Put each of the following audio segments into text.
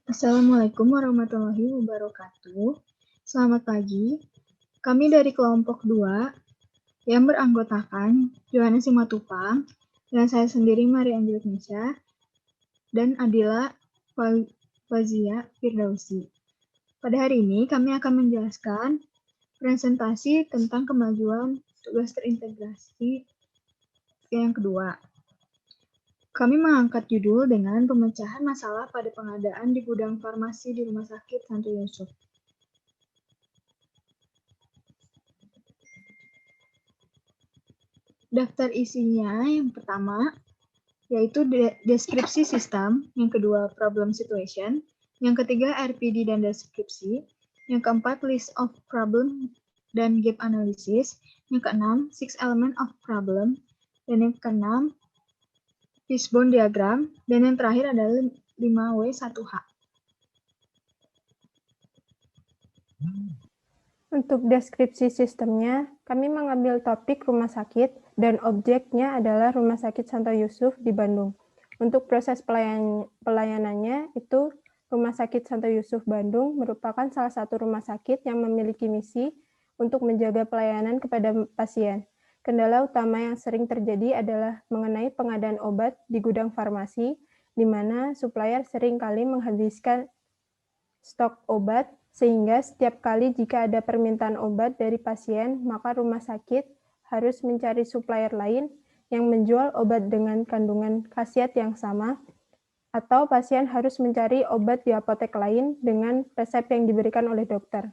Assalamualaikum warahmatullahi wabarakatuh. Selamat pagi. Kami dari kelompok 2 yang beranggotakan Johannes Simatupang dan saya sendiri Maria Angelik Nisha dan Adila Fazia Firdausi. Pada hari ini kami akan menjelaskan presentasi tentang kemajuan tugas terintegrasi yang kedua. Kami mengangkat judul dengan pemecahan masalah pada pengadaan di gudang farmasi di Rumah Sakit Santo Yusuf. Daftar isinya yang pertama yaitu deskripsi sistem, yang kedua problem situation, yang ketiga RPD dan deskripsi, yang keempat list of problem dan gap analysis, yang keenam 6 element of problem, dan yang keenam fishbone diagram, dan yang terakhir adalah 5W1H. Untuk deskripsi sistemnya, kami mengambil topik rumah sakit dan objeknya adalah Rumah Sakit Santo Yusuf di Bandung. Untuk proses pelayanannya itu Rumah Sakit Santo Yusuf Bandung merupakan salah satu rumah sakit yang memiliki misi untuk menjaga pelayanan kepada pasien. Kendala utama yang sering terjadi adalah mengenai pengadaan obat di gudang farmasi, di mana supplier seringkali menghabiskan stok obat, sehingga setiap kali jika ada permintaan obat dari pasien, maka rumah sakit harus mencari supplier lain yang menjual obat dengan kandungan khasiat yang sama, atau pasien harus mencari obat di apotek lain dengan resep yang diberikan oleh dokter.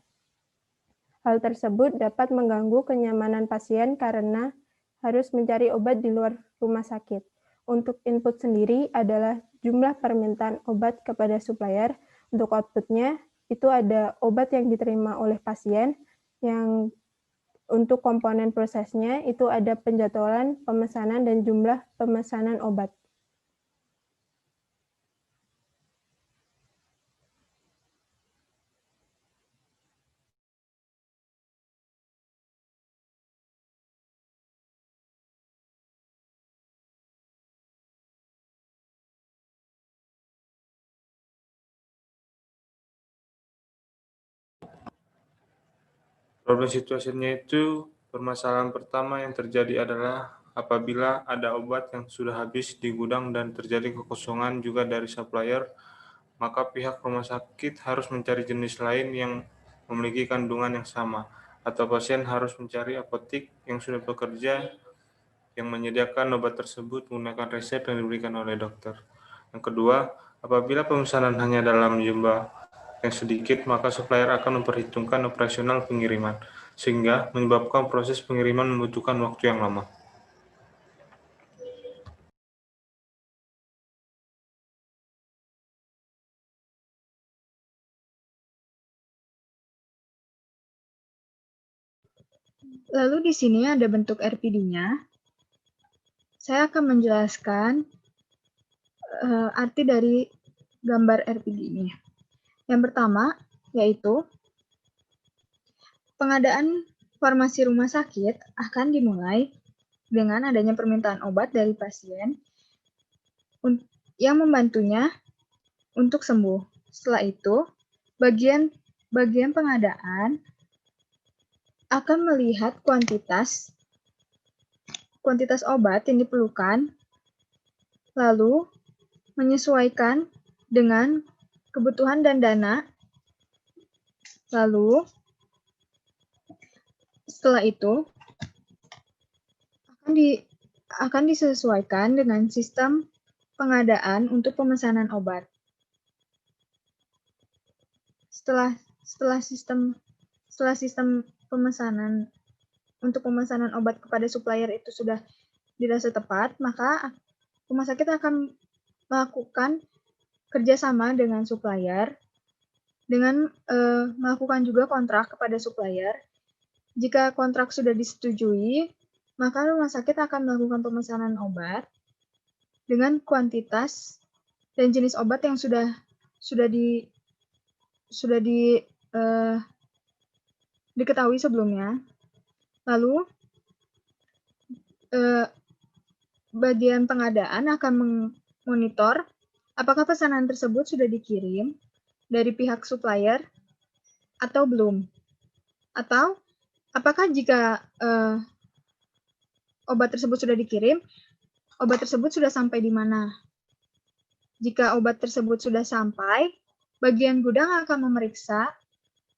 Hal tersebut dapat mengganggu kenyamanan pasien karena harus mencari obat di luar rumah sakit. Untuk input sendiri adalah jumlah permintaan obat kepada supplier. Untuk outputnya, itu ada obat yang diterima oleh pasien, yang untuk komponen prosesnya itu ada penjadwalan, pemesanan, dan jumlah pemesanan obat. Problem situasinya itu, permasalahan pertama yang terjadi adalah apabila ada obat yang sudah habis di gudang dan terjadi kekosongan juga dari supplier, maka pihak rumah sakit harus mencari jenis lain yang memiliki kandungan yang sama, atau pasien harus mencari apotek yang sudah bekerja yang menyediakan obat tersebut menggunakan resep yang diberikan oleh dokter. Yang kedua, apabila pemesanan hanya dalam jumlah yang sedikit, maka supplier akan memperhitungkan operasional pengiriman, sehingga menyebabkan proses pengiriman membutuhkan waktu yang lama. Lalu di sini ada bentuk RPD-nya. Saya akan menjelaskan arti dari gambar RPD ini. Yang pertama yaitu pengadaan farmasi rumah sakit akan dimulai dengan adanya permintaan obat dari pasien yang membantunya untuk sembuh. Setelah itu, bagian pengadaan akan melihat kuantitas obat yang diperlukan, lalu menyesuaikan dengan kebutuhan dan dana. Lalu setelah itu akan disesuaikan dengan sistem pengadaan untuk pemesanan obat. Setelah sistem pemesanan untuk pemesanan obat kepada supplier itu sudah dirasa tepat, maka rumah sakit akan melakukan kerjasama dengan supplier dengan melakukan juga kontrak kepada supplier. Jika kontrak sudah disetujui, maka rumah sakit akan melakukan pemesanan obat dengan kuantitas dan jenis obat yang sudah diketahui sebelumnya. Lalu bagian pengadaan akan memonitor apakah pesanan tersebut sudah dikirim dari pihak supplier atau belum? Atau apakah jika obat tersebut sudah dikirim, obat tersebut sudah sampai di mana? Jika obat tersebut sudah sampai, bagian gudang akan memeriksa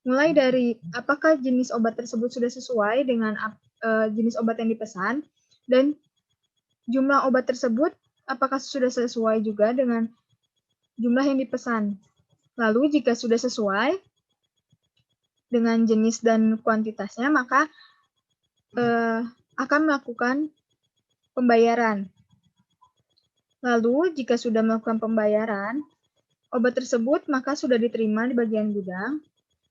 mulai dari apakah jenis obat tersebut sudah sesuai dengan jenis obat yang dipesan, dan jumlah obat tersebut apakah sudah sesuai juga dengan jumlah yang dipesan. Lalu jika sudah sesuai dengan jenis dan kuantitasnya, maka akan melakukan pembayaran. Lalu jika sudah melakukan pembayaran, obat tersebut maka sudah diterima di bagian gudang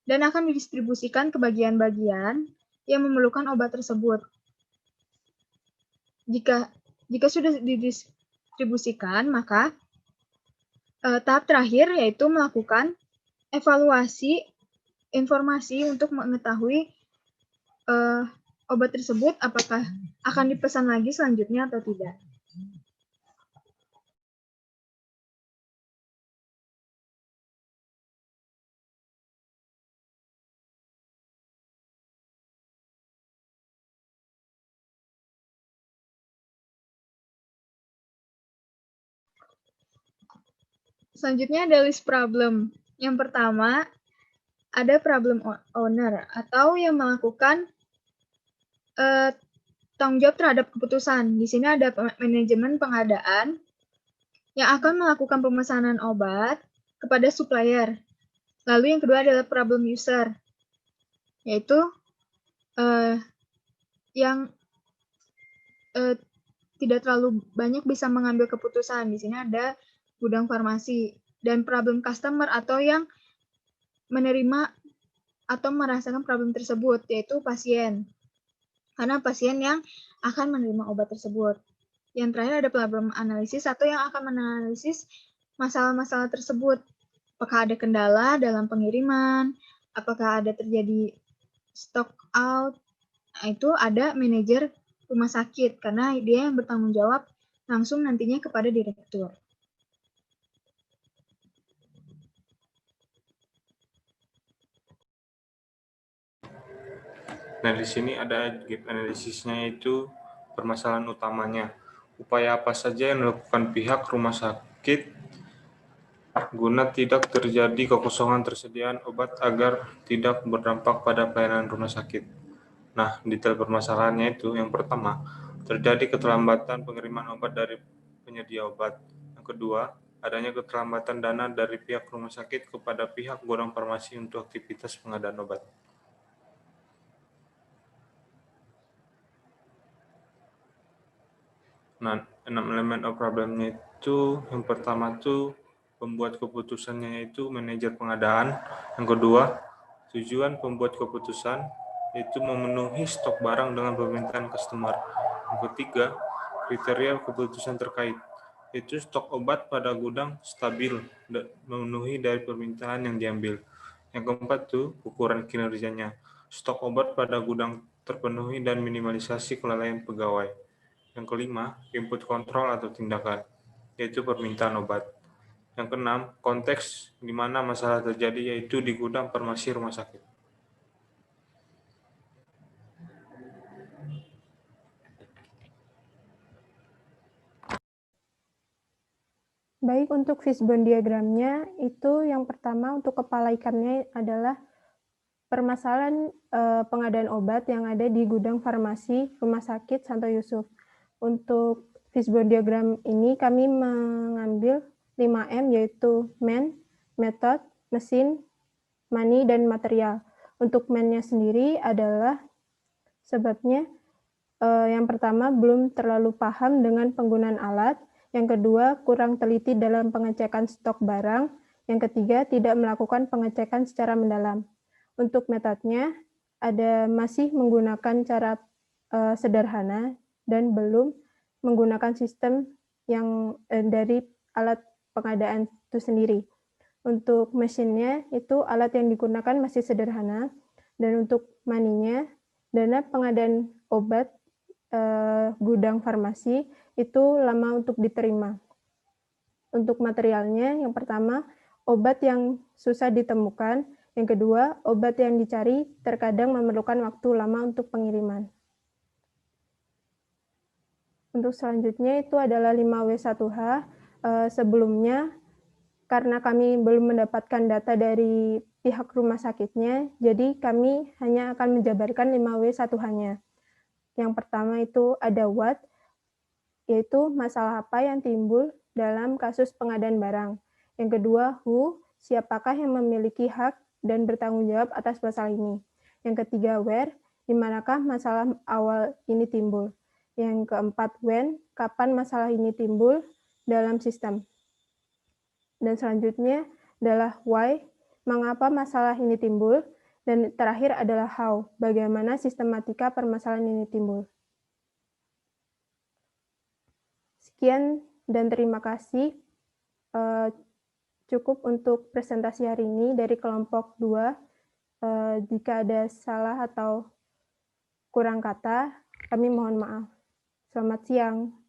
dan akan didistribusikan ke bagian-bagian yang memerlukan obat tersebut. Jika sudah didistribusikan, maka tahap terakhir yaitu melakukan evaluasi informasi untuk mengetahui obat tersebut apakah akan dipesan lagi selanjutnya atau tidak. Selanjutnya ada list problem. Yang pertama, ada problem owner atau yang melakukan tanggung jawab terhadap keputusan. Di sini ada manajemen pengadaan yang akan melakukan pemesanan obat kepada supplier. Lalu yang kedua adalah problem user, yaitu yang tidak terlalu banyak bisa mengambil keputusan. Di sini ada gudang farmasi. Dan problem customer atau yang menerima atau merasakan problem tersebut, yaitu pasien. Karena pasien yang akan menerima obat tersebut. Yang terakhir ada problem analisis atau yang akan menganalisis masalah-masalah tersebut. Apakah ada kendala dalam pengiriman, apakah ada terjadi stock out. Nah, itu ada manajer rumah sakit karena dia yang bertanggung jawab langsung nantinya kepada direktur. Nah, di sini ada gap analisisnya, itu permasalahan utamanya. Upaya apa saja yang dilakukan pihak rumah sakit guna tidak terjadi kekosongan tersediaan obat agar tidak berdampak pada pelayanan rumah sakit. Nah, detail permasalahannya itu yang pertama, terjadi keterlambatan pengiriman obat dari penyedia obat. Yang kedua, adanya keterlambatan dana dari pihak rumah sakit kepada pihak gudang farmasi untuk aktivitas pengadaan obat. Nah, 6 elemen of problemnya itu, yang pertama tuh pembuat keputusannya itu manajer pengadaan. Yang kedua, tujuan pembuat keputusan itu memenuhi stok barang dengan permintaan customer. Yang ketiga, kriteria keputusan terkait, itu stok obat pada gudang stabil dan memenuhi dari permintaan yang diambil. Yang keempat tuh ukuran kinerjanya, stok obat pada gudang terpenuhi dan minimalisasi kelalaian pegawai. Yang kelima, input kontrol atau tindakan, yaitu permintaan obat. Yang keenam, konteks di mana masalah terjadi, yaitu di gudang farmasi rumah sakit. Baik, untuk fishbone diagramnya itu yang pertama untuk kepala ikannya adalah permasalahan pengadaan obat yang ada di gudang farmasi Rumah Sakit Santo Yusuf. Untuk fishbone diagram ini kami mengambil 5M, yaitu man, method, mesin, money, dan material. Untuk man-nya sendiri adalah sebabnya yang pertama belum terlalu paham dengan penggunaan alat, yang kedua kurang teliti dalam pengecekan stok barang, yang ketiga tidak melakukan pengecekan secara mendalam. Untuk metodenya ada masih menggunakan cara sederhana dan belum menggunakan sistem yang dari alat pengadaan itu sendiri. Untuk mesinnya itu alat yang digunakan masih sederhana, dan untuk money-nya dana pengadaan obat gudang farmasi itu lama untuk diterima. Untuk materialnya, yang pertama, obat yang susah ditemukan. Yang kedua, obat yang dicari terkadang memerlukan waktu lama untuk pengiriman. Untuk selanjutnya itu adalah 5W1H. Sebelumnya, karena kami belum mendapatkan data dari pihak rumah sakitnya, jadi kami hanya akan menjabarkan 5W1H-nya. Yang pertama itu ada what, yaitu masalah apa yang timbul dalam kasus pengadaan barang. Yang kedua, who, siapakah yang memiliki hak dan bertanggung jawab atas masalah ini. Yang ketiga, where, di manakah masalah awal ini timbul. Yang keempat, when, kapan masalah ini timbul dalam sistem. Dan selanjutnya adalah why, mengapa masalah ini timbul. Dan terakhir adalah how, bagaimana sistematika permasalahan ini timbul. Sekian dan terima kasih. Cukup untuk presentasi hari ini dari kelompok 2. Jika ada salah atau kurang kata, kami mohon maaf. Selamat siang.